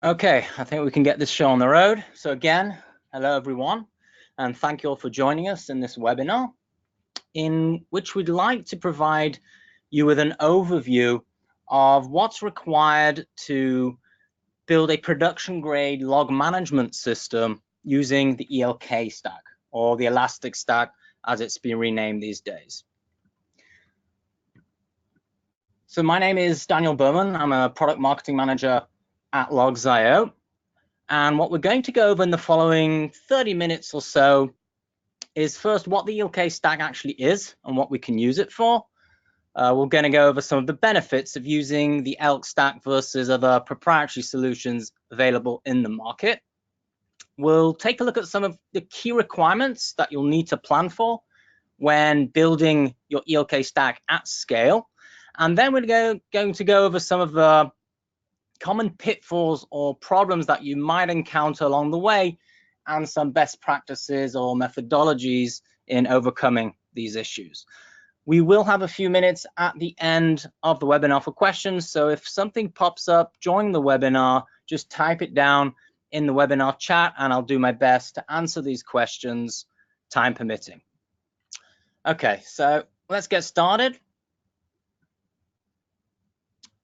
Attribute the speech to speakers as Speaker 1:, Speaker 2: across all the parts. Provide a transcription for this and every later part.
Speaker 1: Okay, I think we can get this show on the road. So again, hello everyone, and thank you all for joining us in this webinar, in which we'd like to provide you with an overview of what's required to build a production-grade log management system using the ELK Stack, or the Elastic Stack as it's been renamed these days. So my name is Daniel Berman. I'm a product marketing manager at Logz.io. And what we're going to go over in the following 30 minutes or so is first what the ELK Stack actually is and what we can use it for. We're going to go over some of the benefits of using the ELK Stack versus other proprietary solutions available in the market. We'll take a look at some of the key requirements that you'll need to plan for when building your ELK Stack at scale. And then we're going to go over some of the common pitfalls or problems that you might encounter along the way and some best practices or methodologies in overcoming these issues. We will have a few minutes at the end of the webinar for questions. So if something pops up during the webinar, just type it down in the webinar chat and I'll do my best to answer these questions, time permitting. Okay, so let's get started.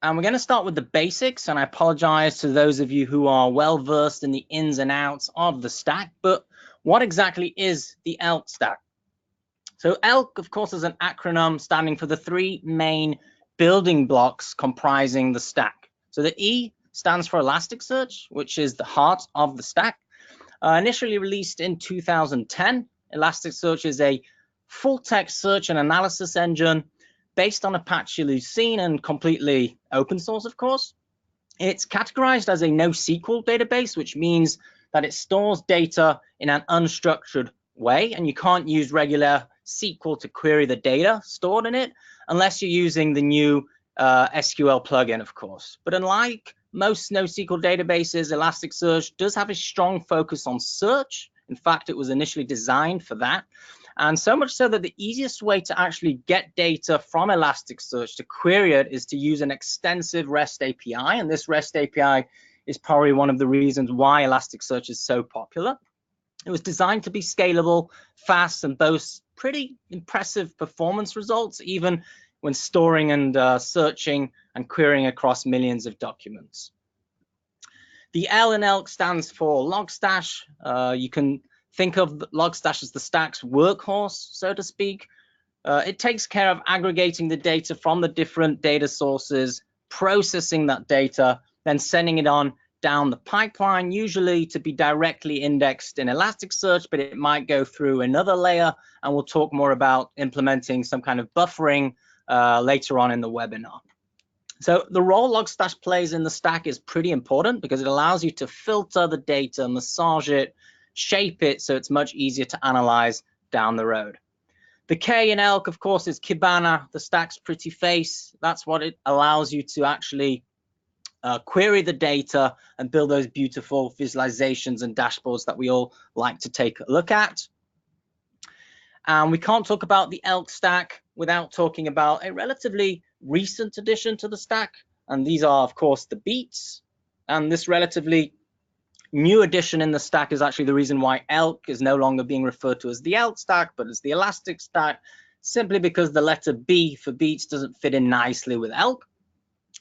Speaker 1: And we're going to start with the basics, and I apologize to those of you who are well versed in the ins and outs of the stack, but what exactly is the ELK stack? So ELK, of course, is an acronym standing for the three main building blocks comprising the stack. So the E stands for Elasticsearch, which is the heart of the stack. Initially released in 2010, Elasticsearch is a full-text search and analysis engine based on Apache Lucene and completely open source, of course. It's categorized as a NoSQL database, which means that it stores data in an unstructured way, and you can't use regular SQL to query the data stored in it unless you're using the new SQL plugin, of course. But unlike most NoSQL databases, Elasticsearch does have a strong focus on search. In fact, it was initially designed for that. And so much so that the easiest way to actually get data from Elasticsearch to query it is to use an extensive REST API. And this REST API is probably one of the reasons why Elasticsearch is so popular. It was designed to be scalable, fast, and boasts pretty impressive performance results, even when storing and searching and querying across millions of documents. The L in ELK stands for Logstash. You can think of Logstash as the stack's workhorse, so to speak. It takes care of aggregating the data from the different data sources, processing that data, then sending it on down the pipeline, usually to be directly indexed in Elasticsearch, but it might go through another layer, and we'll talk more about implementing some kind of buffering later on in the webinar. So the role Logstash plays in the stack is pretty important because it allows you to filter the data, massage it, shape it so it's much easier to analyze down the road. The K in ELK, of course, is Cubana, the stack's pretty face. That's what it allows you to actually query the data and build those beautiful visualizations and dashboards that we all like to take a look at. And we can't talk about the ELK stack without talking about a relatively recent addition to the stack. And these are, of course, the beats. And this relatively new addition in the stack is actually the reason why ELK is no longer being referred to as the ELK stack, but as the Elastic Stack, simply because the letter B for beats doesn't fit in nicely with ELK.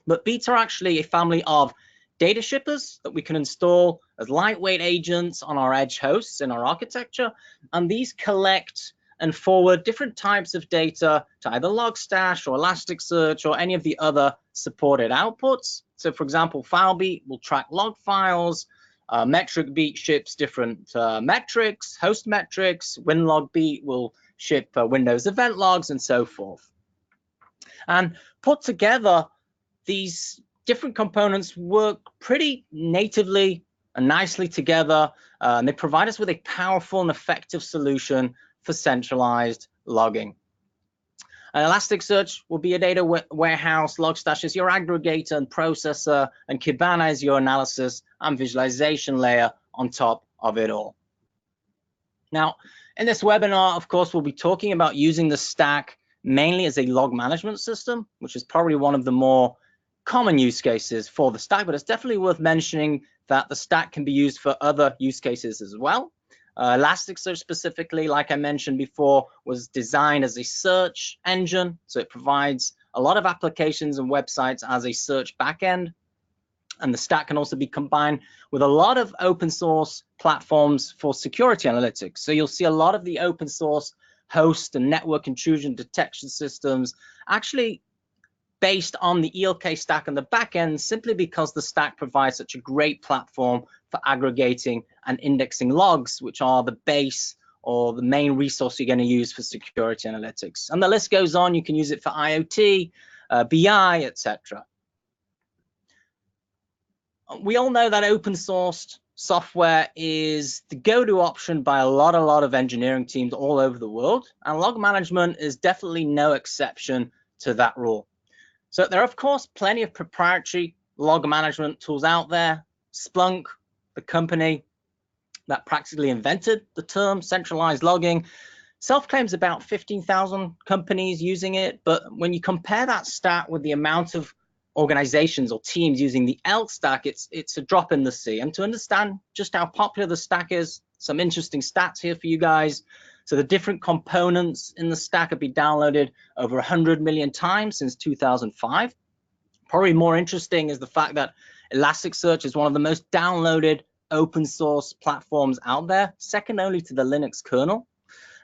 Speaker 1: But beats are actually a family of data shippers that we can install as lightweight agents on our edge hosts in our architecture. And these collect and forward different types of data to either Logstash or Elasticsearch or any of the other supported outputs. So for example, FileBeat will track log files, MetricBeat ships different metrics, host metrics, WinLogBeat will ship Windows event logs and so forth. And put together, these different components work pretty natively and nicely together. And they provide us with a powerful and effective solution for centralized logging. Elasticsearch will be a data warehouse, Logstash is your aggregator and processor, and Cubana is your analysis and visualization layer on top of it all. Now, in this webinar, of course, we'll be talking about using the stack mainly as a log management system, which is probably one of the more common use cases for the stack, but it's definitely worth mentioning that the stack can be used for other use cases as well. Elasticsearch specifically, like I mentioned before, was designed as a search engine, so it provides a lot of applications and websites as a search backend. And the stack can also be combined with a lot of open source platforms for security analytics. So you'll see a lot of the open source host and network intrusion detection systems actually based on the ELK stack on the back end, simply because the stack provides such a great platform for aggregating and indexing logs, which are the base or the main resource you're going to use for security analytics. And the list goes on. You can use it for IoT, BI, etc. We all know that open sourced software is the go-to option by a lot of engineering teams all over the world, and log management is definitely no exception to that rule. So there are, of course, plenty of proprietary log management tools out there. Splunk, the company that practically invented the term centralized logging, self-claims about 15,000 companies using it. But when you compare that stat with the amount of organizations or teams using the ELK stack, it's a drop in the sea. And to understand just how popular the stack is, some interesting stats here for you guys. So the different components in the stack have been downloaded over 100 million times since 2005. Probably more interesting is the fact that Elasticsearch is one of the most downloaded open source platforms out there, second only to the Linux kernel.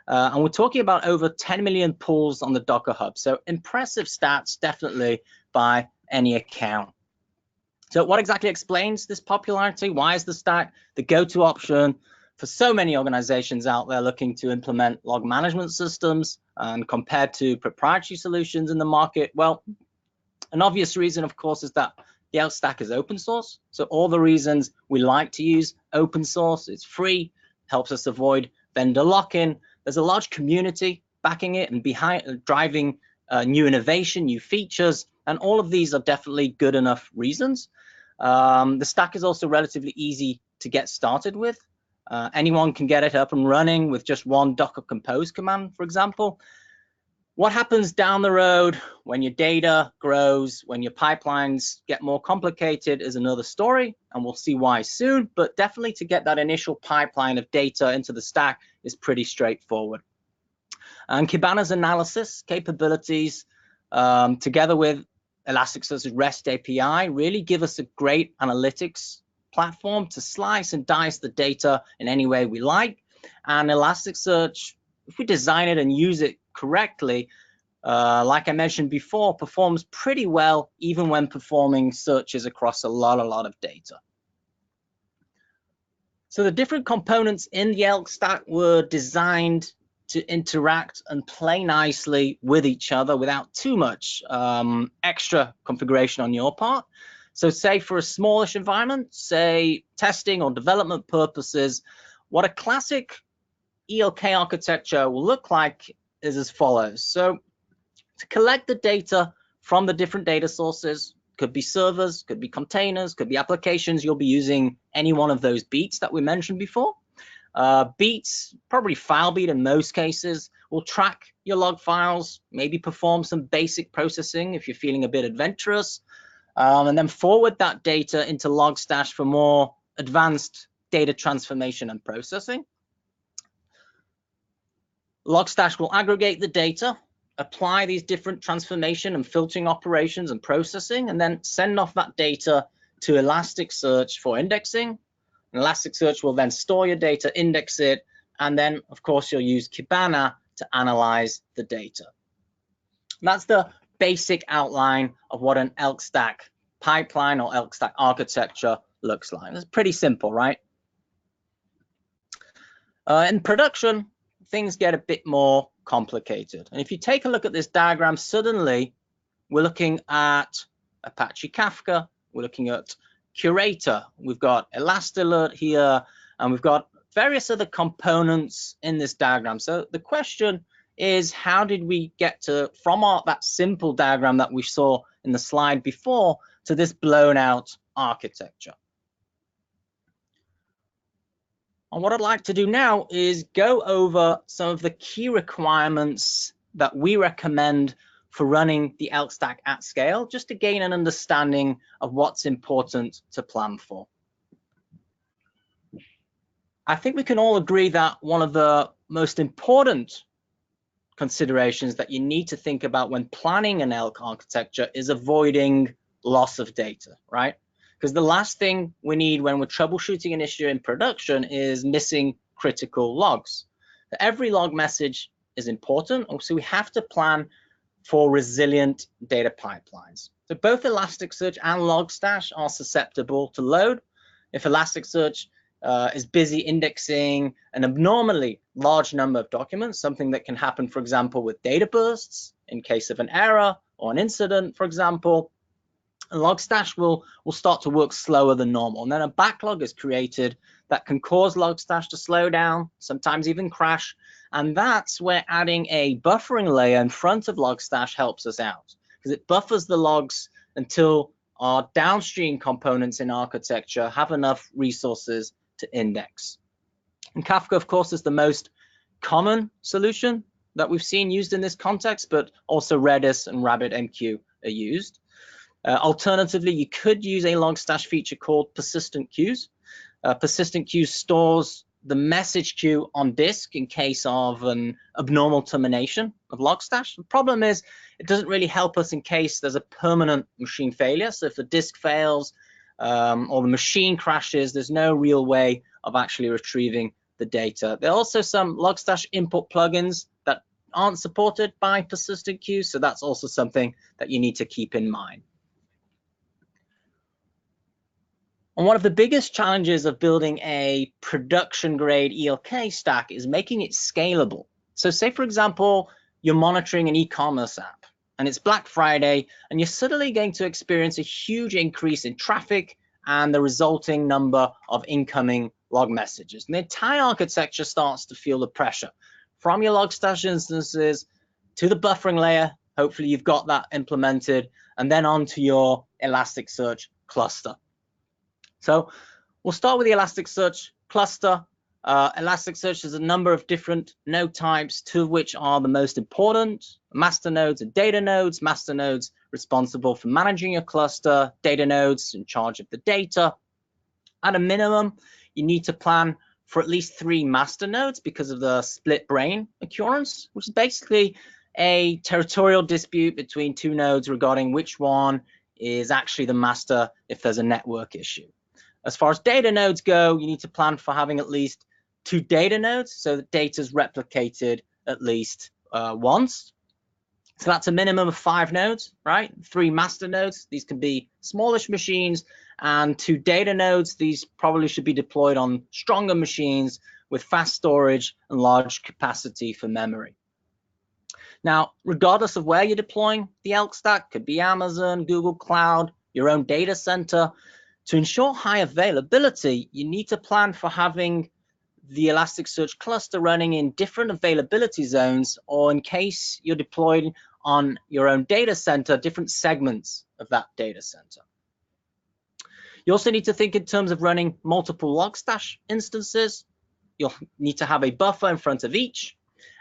Speaker 1: And we're talking about over 10 million pulls on the Docker Hub. So impressive stats, definitely, by any account. So what exactly explains this popularity? Why is the stack the go-to option for so many organizations out there looking to implement log management systems, and compared to proprietary solutions in the market? Well, an obvious reason, of course, is that the ELK stack is open source. So all the reasons we like to use open source, it's free, helps us avoid vendor lock-in. There's a large community backing it and behind driving new innovation, new features, and all of these are definitely good enough reasons. The stack is also relatively easy to get started with. Anyone can get it up and running with just one Docker compose command, for example. What happens down the road when your data grows, when your pipelines get more complicated, is another story, and we'll see why soon. But definitely to get that initial pipeline of data into the stack is pretty straightforward. And Cubana's analysis capabilities, together with Elasticsearch's REST API, really give us a great analytics platform to slice and dice the data in any way we like. And Elasticsearch, if we design it and use it correctly, like I mentioned before, performs pretty well even when performing searches across a lot of data. So the different components in the ELK stack were designed to interact and play nicely with each other without too much extra configuration on your part. So say for a smallish environment, say testing or development purposes, what a classic ELK architecture will look like is as follows. So to collect the data from the different data sources, could be servers, could be containers, could be applications, you'll be using any one of those beats that we mentioned before. Beats, probably FileBeat in most cases, will track your log files, maybe perform some basic processing if you're feeling a bit adventurous, and then forward that data into Logstash for more advanced data transformation and processing. Logstash will aggregate the data, apply these different transformation and filtering operations and processing, and then send off that data to Elasticsearch for indexing. And Elasticsearch will then store your data, index it, and then, of course, you'll use Cubana to analyze the data. And that's the basic outline of what an ELK stack pipeline or ELK stack architecture looks like. It's pretty simple, right? In production, things get a bit more complicated. And if you take a look at this diagram, suddenly we're looking at Apache Kafka, we're looking at Curator, we've got ElastiAlert here, and we've got various other components in this diagram. So the question is, how did we get from that simple diagram that we saw in the slide before to this blown out architecture? And what I'd like to do now is go over some of the key requirements that we recommend for running the ELK stack at scale, just to gain an understanding of what's important to plan for. I think we can all agree that one of the most important considerations that you need to think about when planning an ELK architecture is avoiding loss of data, right? Because the last thing we need when we're troubleshooting an issue in production is missing critical logs. Every log message is important, so we have to plan for resilient data pipelines. So both Elasticsearch and Logstash are susceptible to load. If Elasticsearch is busy indexing an abnormally large number of documents, something that can happen, for example, with data bursts in case of an error or an incident, for example, and Logstash will start to work slower than normal. And then a backlog is created that can cause Logstash to slow down, sometimes even crash. And that's where adding a buffering layer in front of Logstash helps us out, because it buffers the logs until our downstream components in architecture have enough resources to index. And Kafka, of course, is the most common solution that we've seen used in this context, but also Redis and RabbitMQ are used. Alternatively, you could use a Logstash feature called persistent queues. Persistent queues stores the message queue on disk in case of an abnormal termination of Logstash. The problem is it doesn't really help us in case there's a permanent machine failure. So if the disk fails or the machine crashes, there's no real way of actually retrieving the data. There are also some Logstash input plugins that aren't supported by persistent queues, so that's also something that you need to keep in mind. And one of the biggest challenges of building a production-grade ELK stack is making it scalable. So say, for example, you're monitoring an e-commerce app, and it's Black Friday, and you're suddenly going to experience a huge increase in traffic and the resulting number of incoming log messages. And the entire architecture starts to feel the pressure. From your Logstash instances to the buffering layer, hopefully you've got that implemented, and then onto your Elasticsearch cluster. So we'll start with the Elasticsearch cluster. Elasticsearch has a number of different node types, two of which are the most important: master nodes and data nodes. Master nodes responsible for managing your cluster, data nodes in charge of the data. At a minimum, you need to plan for at least 3 master nodes because of the split brain occurrence, which is basically a territorial dispute between 2 nodes regarding which one is actually the master if there's a network issue. As far as data nodes go, you need to plan for having at least 2 data nodes so that data is replicated at least once. So that's a minimum of 5 nodes, right? 3 master nodes. These can be smallish machines, and 2 data nodes. These probably should be deployed on stronger machines with fast storage and large capacity for memory. Now, regardless of where you're deploying the ELK stack, could be Amazon, Google Cloud, your own data center. To ensure high availability, you need to plan for having the Elasticsearch cluster running in different availability zones, or in case you're deployed on your own data center, different segments of that data center. You also need to think in terms of running multiple Logstash instances. You'll need to have a buffer in front of each,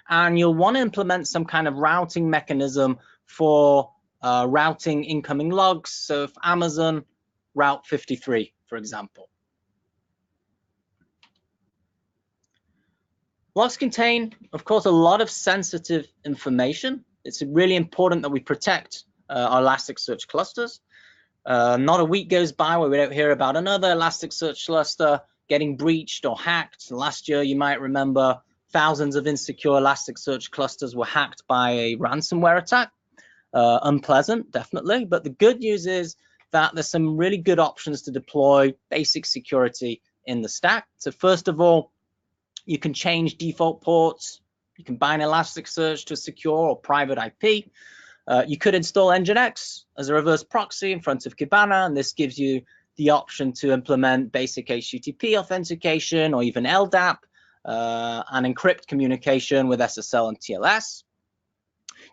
Speaker 1: and you'll want to implement some kind of routing mechanism for routing incoming logs. So if Amazon, Route 53, for example. Logs contain, of course, a lot of sensitive information. It's really important that we protect our Elasticsearch clusters. Not a week goes by where we don't hear about another Elasticsearch cluster getting breached or hacked. Last year, you might remember, thousands of insecure Elasticsearch clusters were hacked by a ransomware attack. Unpleasant, definitely, but the good news is that there's some really good options to deploy basic security in the stack. So first of all, you can change default ports. You can bind Elasticsearch to a secure or private IP. You could install Nginx as a reverse proxy in front of Cubana, and this gives you the option to implement basic HTTP authentication or even LDAP and encrypt communication with SSL and TLS.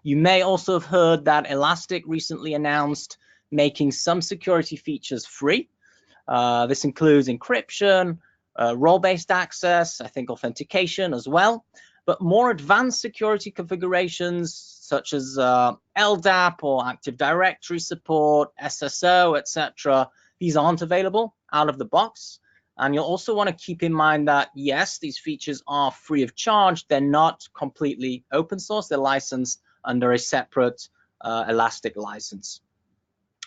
Speaker 1: You may also have heard that Elastic recently announced making some security features free. This includes encryption, role-based access, I think authentication as well. But more advanced security configurations, such as LDAP or Active Directory support, SSO, etc. These aren't available out of the box. And you'll also want to keep in mind that, yes, these features are free of charge. They're not completely open source. They're licensed under a separate Elastic license.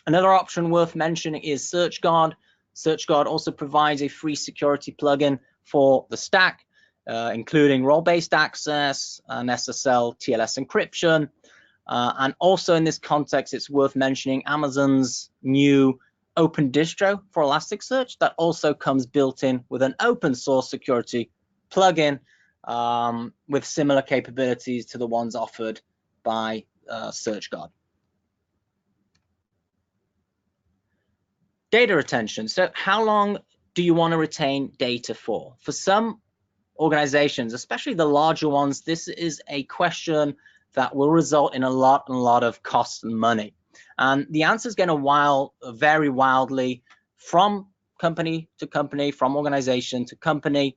Speaker 1: Another option worth mentioning is SearchGuard. SearchGuard also provides a free security plugin for the stack, including role-based access and SSL TLS encryption. And also in this context, it's worth mentioning Amazon's new open distro for Elasticsearch that also comes built in with an open source security plugin with similar capabilities to the ones offered by SearchGuard. Data retention. So how long do you want to retain data for? For some organizations, especially the larger ones, this is a question that will result in a lot of cost and money. And the answer is going to vary wildly from company to company, from organization to company.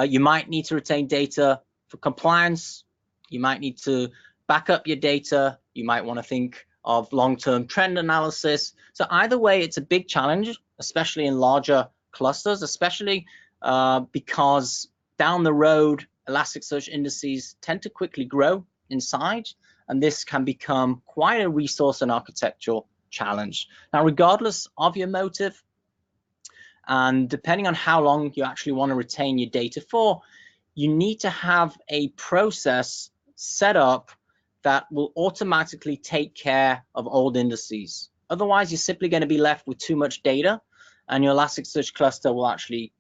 Speaker 1: You might need to retain data for compliance. You might need to back up your data. You might want to think of long-term trend analysis. So either way, it's a big challenge, especially in larger clusters, especially because down the road, Elasticsearch indices tend to quickly grow in size, and this can become quite a resource and architectural challenge. Now, regardless of your motive, and depending on how long you actually want to retain your data for, you need to have a process set up that will automatically take care of old indices. Otherwise, you're simply going to be left with too much data, and your Elasticsearch cluster will actually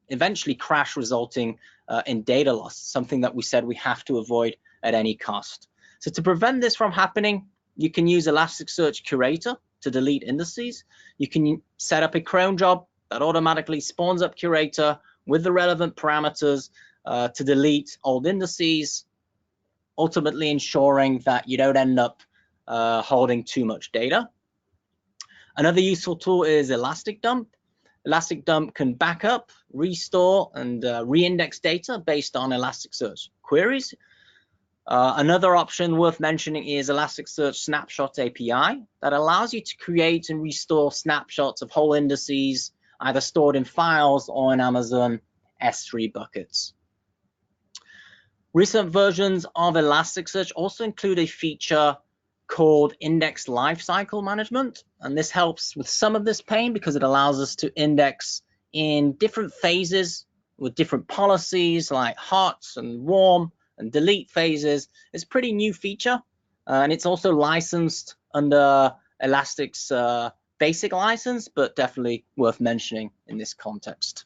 Speaker 1: eventually crash, resulting in data loss, something that we said we have to avoid at any cost. So to prevent this from happening, you can use Elasticsearch Curator to delete indices. You can set up a cron job that automatically spawns up Curator with the relevant parameters to delete old indices, ultimately ensuring that you don't end up holding too much data. Another useful tool is Elastic Dump. Elastic Dump can back up, restore, and reindex data based on Elasticsearch queries. Another option worth mentioning is Elasticsearch Snapshot API that allows you to create and restore snapshots of whole indices, either stored in files or in Amazon S3 buckets. Recent versions of Elasticsearch also include a feature called Index Lifecycle Management, and this helps with some of this pain because it allows us to index in different phases with different policies like hot and warm and delete phases. It's a pretty new feature, and it's also licensed under Elastic's basic license, but definitely worth mentioning in this context.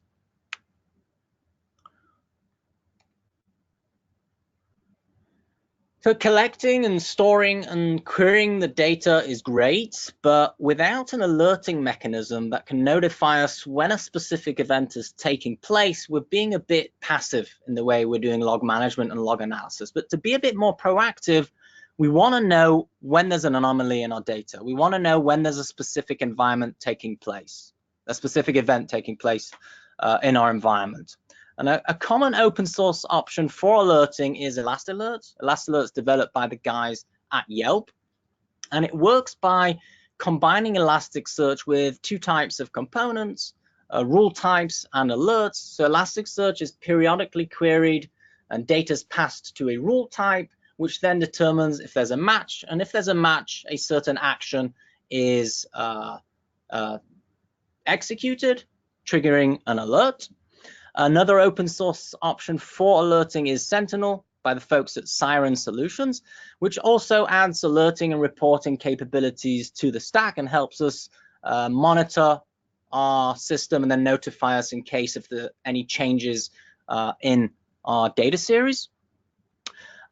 Speaker 1: So collecting and storing and querying the data is great, but without an alerting mechanism that can notify us when a specific event is taking place, we're being a bit passive in the way we're doing log management and log analysis. But to be a bit more proactive, we want to know when there's an anomaly in our data. We want to know when there's a specific environment taking place, a specific event taking place in our environment. And a common open source option for alerting is ElastAlert. ElastAlert's developed by the guys at Yelp. And it works by combining Elasticsearch with two types of components, rule types and alerts. So Elasticsearch is periodically queried and data is passed to a rule type, which then determines if there's a match. And if there's a match, a certain action is executed, triggering an alert. Another open source option for alerting is Sentinel by the folks at Siren Solutions, which also adds alerting and reporting capabilities to the stack and helps us monitor our system and then notify us in case of any changes in our data series.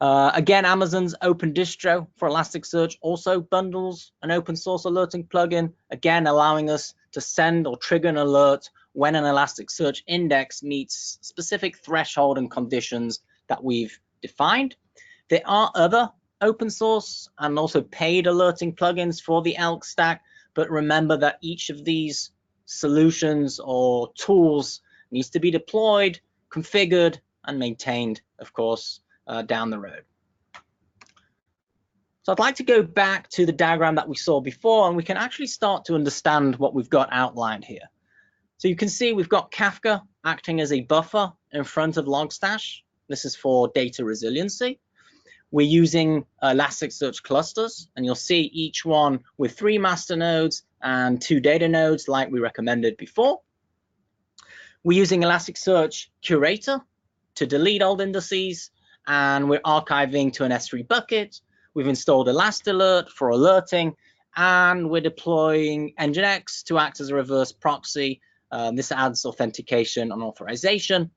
Speaker 1: Again, Amazon's open distro for Elasticsearch also bundles an open source alerting plugin, again allowing us to send or trigger an alert when an Elasticsearch index meets specific threshold and conditions that we've defined. There are other open source and also paid alerting plugins for the ELK stack, but remember that each of these solutions or tools needs to be deployed, configured, and maintained, of course, down the road. So I'd like to go back to the diagram that we saw before, and we can actually start to understand what we've got outlined here. So you can see we've got Kafka acting as a buffer in front of Logstash. This is for data resiliency. We're using Elasticsearch clusters, and you'll see each one with 3 master nodes and 2 data nodes like we recommended before. We're using Elasticsearch Curator to delete old indices, and we're archiving to an S3 bucket. We've installed ElastAlert for alerting, and we're deploying Nginx to act as a reverse proxy. This adds authentication and authorization.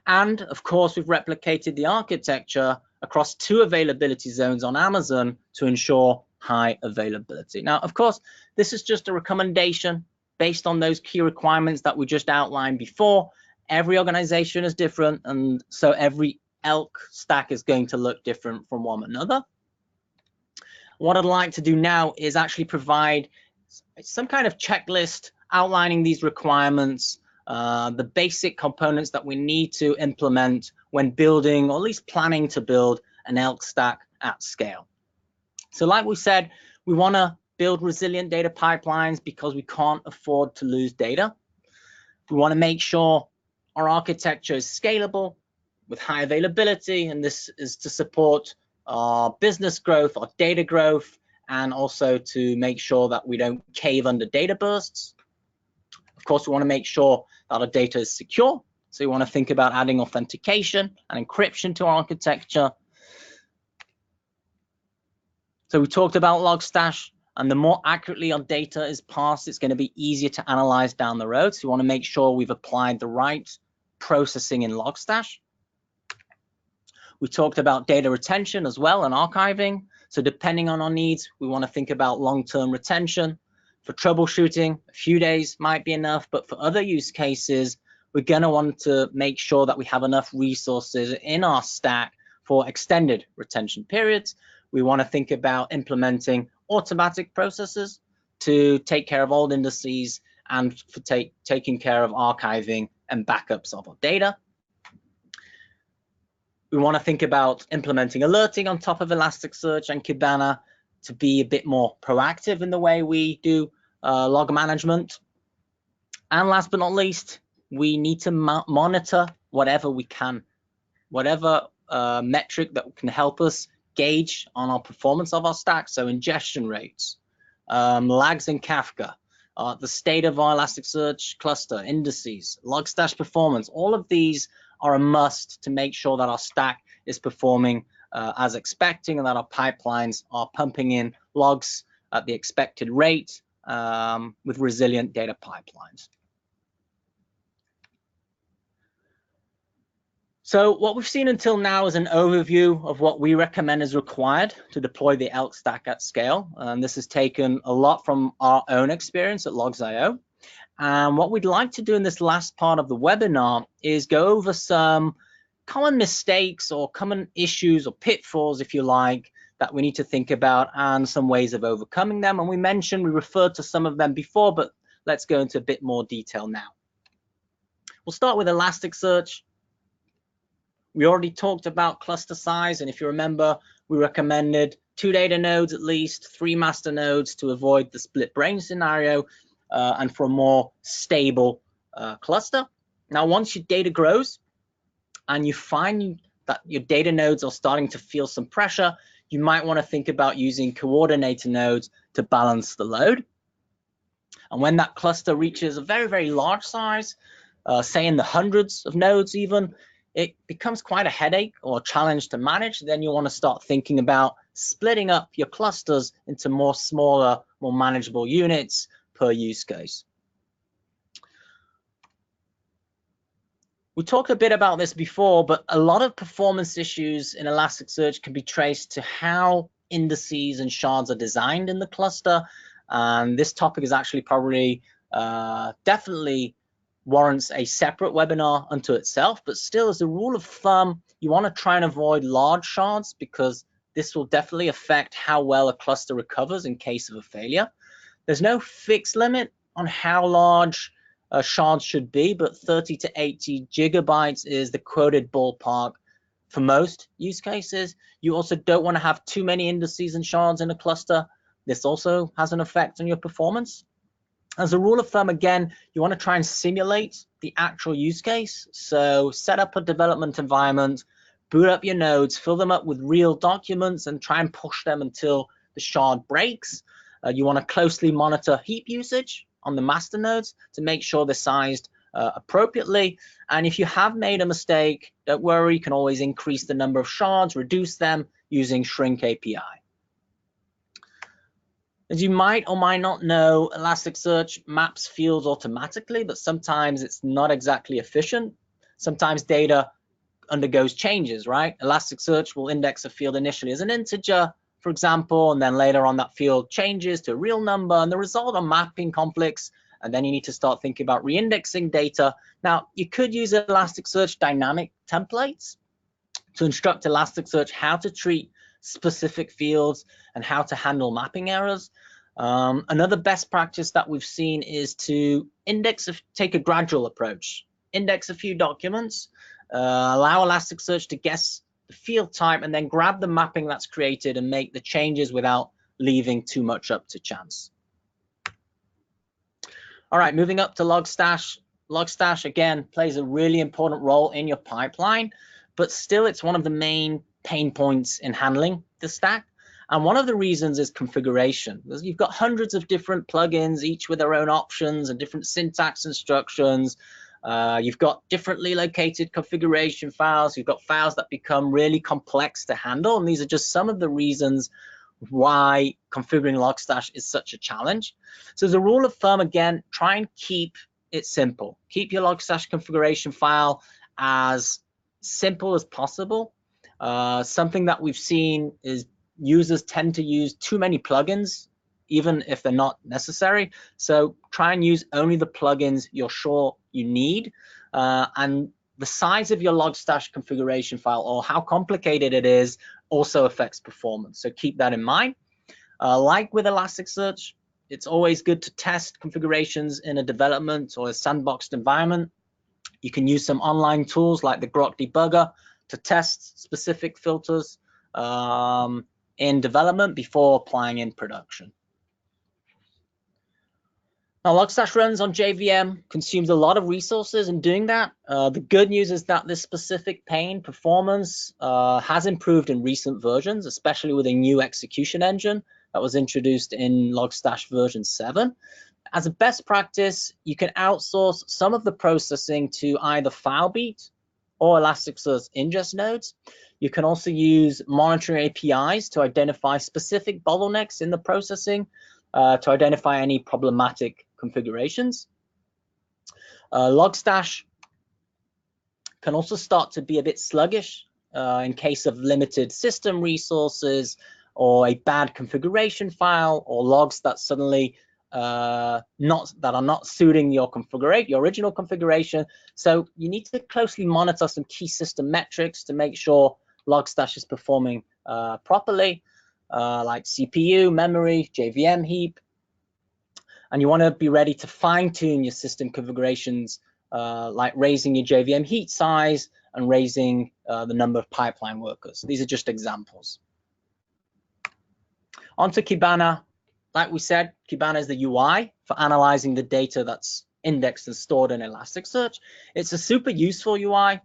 Speaker 1: And of course, we've replicated the architecture across 2 availability zones on Amazon to ensure high availability. Now, of course, this is just a recommendation based on those key requirements that we just outlined before. Every organization is different, and so every ELK stack is going to look different from one another. What I'd like to do now is actually provide some kind of checklist outlining these requirements, the basic components that we need to implement when building, or at least planning to build, an ELK stack at scale. So like we said, we want to build resilient data pipelines because we can't afford to lose data. We want to make sure our architecture is scalable with high availability, and this is to support our business growth, our data growth, and also to make sure that we don't cave under data bursts. Of course, we want to make sure that our data is secure. So we want to think about adding authentication and encryption to our architecture. So we talked about Logstash, and the more accurately our data is parsed, it's going to be easier to analyze down the road. So we want to make sure we've applied the right processing in Logstash. We talked about data retention as well and archiving. So depending on our needs, we want to think about long-term retention. For troubleshooting, a few days might be enough, but for other use cases, we're going to want to make sure that we have enough resources in our stack for extended retention periods. We want to think about implementing automatic processes to take care of old indices and for taking care of archiving and backups of our data. We want to think about implementing alerting on top of Elasticsearch and Cubana to be a bit more proactive in the way we do log management. And last but not least, we need to monitor whatever we can, whatever metric that can help us gauge on our performance of our stack. So ingestion rates, lags in Kafka, the state of our Elasticsearch cluster, indices, Logstash performance. All of these are a must to make sure that our stack is performing as expected, and that our pipelines are pumping in logs at the expected rate with resilient data pipelines. So what we've seen until now is an overview of what we recommend is required to deploy the ELK stack at scale. And this has taken a lot from our own experience at Logz.io. And what we'd like to do in this last part of the webinar is go over some common mistakes or common issues or pitfalls, if you like, that we need to think about and some ways of overcoming them. And we referred to some of them before, but let's go into a bit more detail now. We'll start with Elasticsearch. We already talked about cluster size, and if you remember, we recommended 2 data nodes at least, 3 master nodes to avoid the split brain scenario and for a more stable cluster. Now, once your data grows and you find that your data nodes are starting to feel some pressure, you might want to think about using coordinator nodes to balance the load. And when that cluster reaches a very, very large size, say in the hundreds of nodes even, it becomes quite a headache or a challenge to manage. Then you want to start thinking about splitting up your clusters into more smaller, more manageable units per use case. We talked a bit about this before, but a lot of performance issues in Elasticsearch can be traced to how indices and shards are designed in the cluster. And this topic is actually probably definitely warrants a separate webinar unto itself, but still, as a rule of thumb, you want to try and avoid large shards because this will definitely affect how well a cluster recovers in case of a failure. There's no fixed limit on how large shards should be, but 30 to 80 gigabytes is the quoted ballpark for most use cases. You also don't want to have too many indices and shards in a cluster. This also has an effect on your performance. As a rule of thumb, again, you want to try and simulate the actual use case. So set up a development environment, boot up your nodes, fill them up with real documents, and try and push them until the shard breaks. You want to closely monitor heap usage on the master nodes to make sure they're sized appropriately. And if you have made a mistake, don't worry, you can always increase the number of shards, reduce them using Shrink API. As you might or might not know, Elasticsearch maps fields automatically, but sometimes it's not exactly efficient. Sometimes data undergoes changes, right? Elasticsearch will index a field initially as an integer, for example, and then later on that field changes to a real number, and the result of mapping conflicts, and then you need to start thinking about reindexing data. Now, you could use Elasticsearch dynamic templates to instruct Elasticsearch how to treat specific fields and how to handle mapping errors. Another best practice that we've seen is to take a gradual approach. Index a few documents, allow Elasticsearch to guess the field type, and then grab the mapping that's created and make the changes without leaving too much up to chance. All right, moving up to Logstash. Logstash, again, plays a really important role in your pipeline, but still it's one of the main pain points in handling the stack. And one of the reasons is configuration. You've got hundreds of different plugins, each with their own options and different syntax instructions. You've got differently located configuration files. You've got files that become really complex to handle. And these are just some of the reasons why configuring Logstash is such a challenge. So as a rule of thumb, again, try and keep it simple. Keep your Logstash configuration file as simple as possible. Something that we've seen is users tend to use too many plugins, even if they're not necessary. So try and use only the plugins you're sure you need. And the size of your Logstash configuration file or how complicated it is also affects performance. So keep that in mind. Like with Elasticsearch, it's always good to test configurations in a development or a sandboxed environment. You can use some online tools like the Grok debugger to test specific filters in development before applying in production. Now, Logstash runs on JVM, consumes a lot of resources in doing that. The good news is that this specific pane performance has improved in recent versions, especially with a new execution engine that was introduced in Logstash version 7. As a best practice, you can outsource some of the processing to either FileBeat or Elasticsearch ingest nodes. You can also use monitoring APIs to identify specific bottlenecks in the processing to identify any problematic configurations. Logstash can also start to be a bit sluggish in case of limited system resources or a bad configuration file or logs that suddenly are not suiting your original configuration. So you need to closely monitor some key system metrics to make sure Logstash is performing properly, like CPU, memory, JVM heap. And you want to be ready to fine-tune your system configurations, like raising your JVM heap size and raising the number of pipeline workers. These are just examples. Onto Cubana. Like we said, Cubana is the UI for analyzing the data that's indexed and stored in Elasticsearch. It's a super useful UI,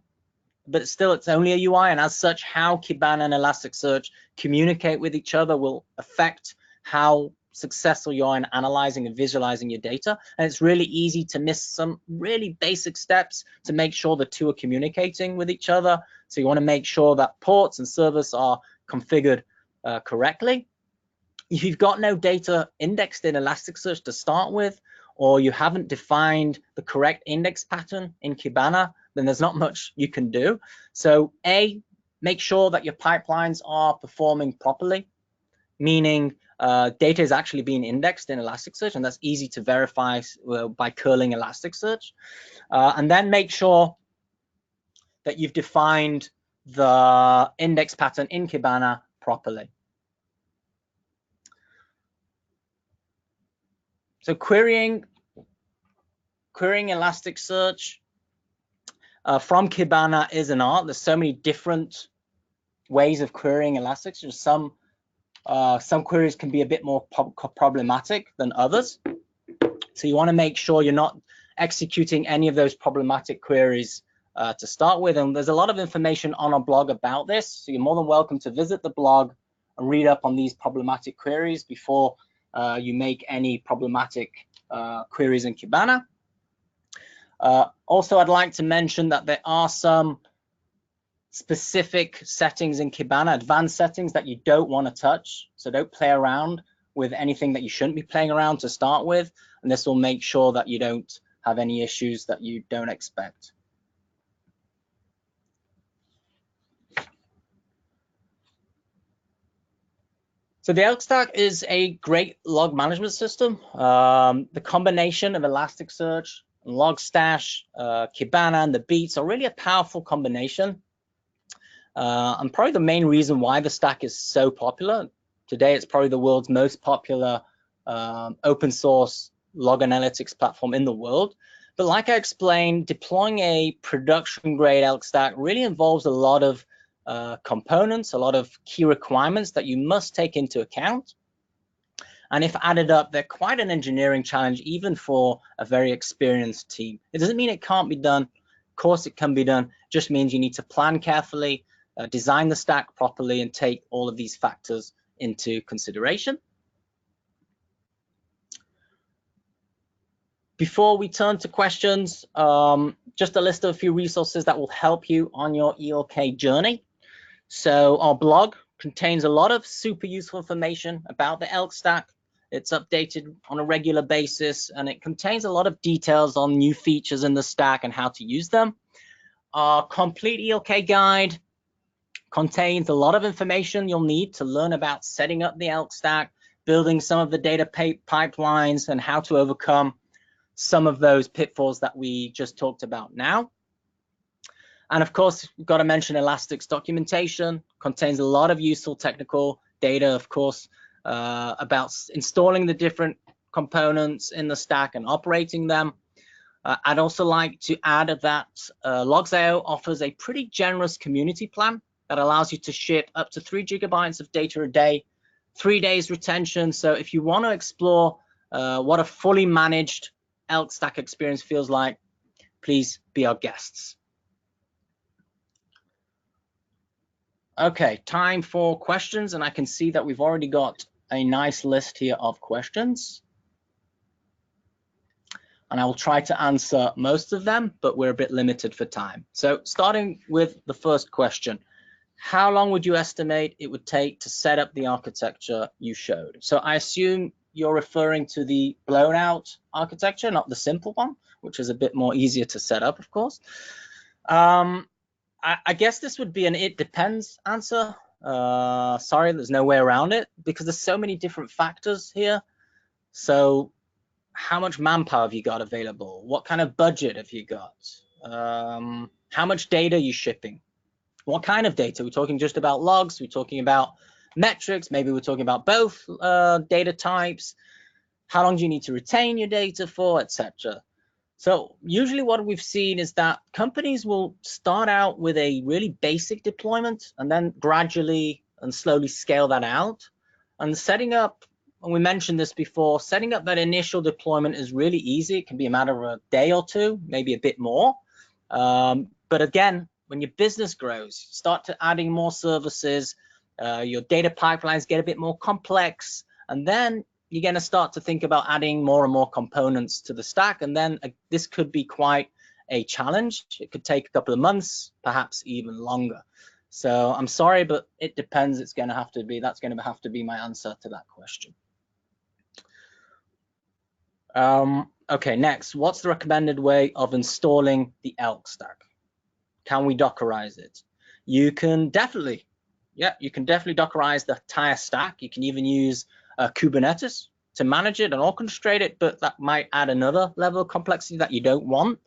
Speaker 1: but still it's only a UI, and as such, how Cubana and Elasticsearch communicate with each other will affect how successful you are in analyzing and visualizing your data. And it's really easy to miss some really basic steps to make sure the two are communicating with each other. So you want to make sure that ports and servers are configured correctly. If you've got no data indexed in Elasticsearch to start with, or you haven't defined the correct index pattern in Cubana, then there's not much you can do. So make sure that your pipelines are performing properly, meaning data is actually being indexed in Elasticsearch, and that's easy to verify by curling Elasticsearch. And then make sure that you've defined the index pattern in Cubana properly. So querying Elasticsearch from Cubana is an art. There's so many different ways of querying Elasticsearch. Some queries can be a bit more problematic than others. So you want to make sure you're not executing any of those problematic queries to start with. And there's a lot of information on our blog about this. So you're more than welcome to visit the blog and read up on these problematic queries before you make any problematic queries in Cubana. Also, I'd like to mention that there are some specific settings in Cubana, advanced settings that you don't want to touch. So don't play around with anything that you shouldn't be playing around to start with. And this will make sure that you don't have any issues that you don't expect. So the ELK Stack is a great log management system. The combination of Elasticsearch, Logz.io, Cubana, and the Beats are really a powerful combination. And probably the main reason why the stack is so popular. Today, it's probably the world's most popular open source log analytics platform in the world. But like I explained, deploying a production grade ELK Stack really involves a lot of components, a lot of key requirements that you must take into account. And if added up, they're quite an engineering challenge, even for a very experienced team. It doesn't mean it can't be done. Of course, it can be done. It just means you need to plan carefully, design the stack properly, and take all of these factors into consideration. Before we turn to questions, just a list of a few resources that will help you on your ELK journey. So our blog contains a lot of super useful information about the ELK Stack. It's updated on a regular basis, and it contains a lot of details on new features in the stack and how to use them. Our complete ELK guide contains a lot of information you'll need to learn about setting up the ELK Stack, building some of the data pipelines, and how to overcome some of those pitfalls that we just talked about now. And of course, we've got to mention Elastic's documentation, contains a lot of useful technical data, of course, about installing the different components in the stack and operating them. I'd also like to add that Logz.io offers a pretty generous community plan that allows you to ship up to 3 GB of data a day, 3 days retention. So if you want to explore what a fully managed ELK Stack experience feels like, please be our guests. Okay, time for questions, and I can see that we've already got a nice list here of questions. And I will try to answer most of them, but we're a bit limited for time. So starting with the first question, how long would you estimate it would take to set up the architecture you showed? So I assume you're referring to the blown out architecture, not the simple one, which is a bit more easier to set up, of course. I guess this would be an it depends answer. Sorry, there's no way around it because there's so many different factors here. So how much manpower have you got available? What kind of budget have you got? How much data are you shipping? What kind of data? We're talking just about logs, we're talking about metrics, maybe we're talking about both data types. How long do you need to retain your data for, etc. So usually what we've seen is that companies will start out with a really basic deployment and then gradually and slowly scale that out. And setting up, and we mentioned this before, setting up that initial deployment is really easy. It can be a matter of a day or two, maybe a bit more. But again, when your business grows, start to adding more services, your data pipelines get a bit more complex, and then you're going to start to think about adding more and more components to the stack. And then this could be quite a challenge. It could take a couple of months, perhaps even longer. So I'm sorry, but it depends. It's going to have to be, that's going to have to be my answer to that question. Okay, next, what's the recommended way of installing the ELK Stack? Can we Dockerize it? You can definitely, you can definitely Dockerize the entire stack. You can even use Kubernetes to manage it and orchestrate it, but that might add another level of complexity that you don't want.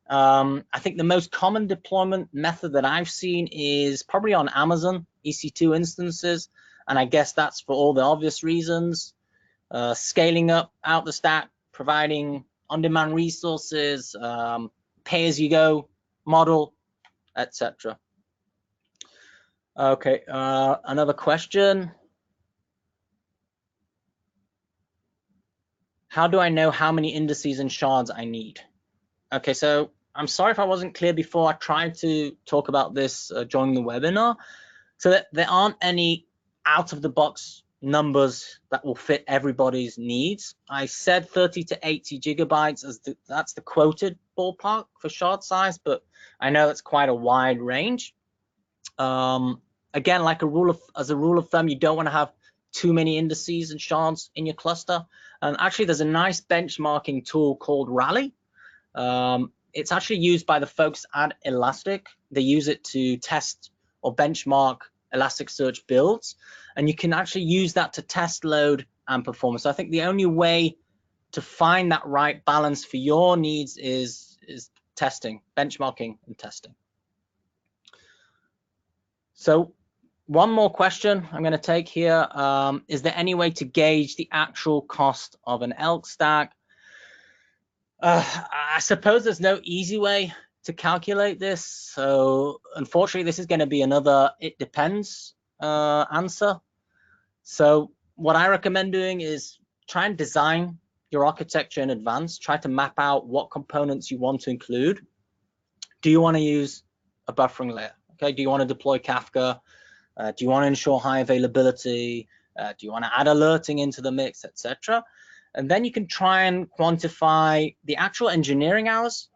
Speaker 1: I think the most common deployment method that I've seen is probably on Amazon EC2 instances, and I guess that's for all the obvious reasons. Scaling up out the stack, providing on-demand resources, pay-as-you-go model, etc. Okay, another question. How do I know how many indices and shards I need? Okay, so I'm sorry if I wasn't clear before. I tried to talk about this during the webinar. So that there aren't any out-of-the-box numbers that will fit everybody's needs. I said 30 to 80 gigabytes as that's the quoted ballpark for shard size, but I know it's quite a wide range. Again, like as a rule of thumb, you don't want to have too many indices and shards in your cluster. And actually, there's a nice benchmarking tool called Rally. It's actually used by the folks at Elastic. They use it to test or benchmark Elasticsearch builds, and you can actually use that to test load and performance. So I think the only way to find that right balance for your needs is testing, benchmarking and testing. So one more question I'm going to take here. Is there any way to gauge the actual cost of an ELK stack? I suppose there's no easy way to calculate this. So unfortunately, this is going to be another it depends answer. So what I recommend doing is try and design your architecture in advance. Try to map out what components you want to include. Do you want to use a buffering layer? Okay. Do you want to deploy Kafka? Do you want to ensure high availability? Do you want to add alerting into the mix, etc.? And then you can try and quantify the actual engineering hours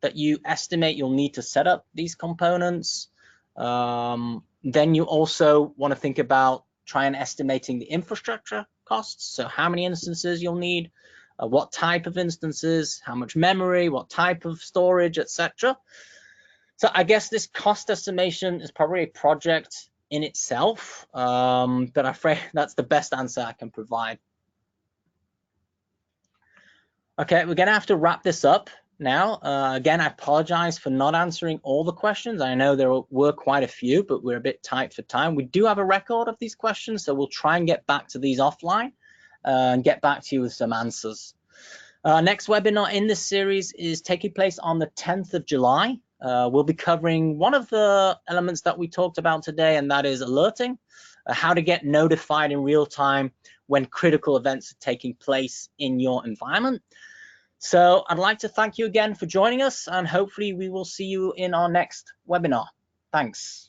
Speaker 1: that you estimate you'll need to set up these components. Then you also want to think about trying estimating the infrastructure costs. So how many instances you'll need, what type of instances, how much memory, what type of storage, etc. So I guess this cost estimation is probably a project in itself, but I'm afraid that's the best answer I can provide. Okay, we're gonna have to wrap this up now. Again, I apologize for not answering all the questions. I know there were quite a few, but we're a bit tight for time. We do have a record of these questions, so we'll try and get back to these offline and get back to you with some answers. Next webinar in this series is taking place on the 10th of July. We'll be covering one of the elements that we talked about today, and that is alerting, how to get notified in real time when critical events are taking place in your environment. So I'd like to thank you again for joining us, and hopefully we will see you in our next webinar. Thanks.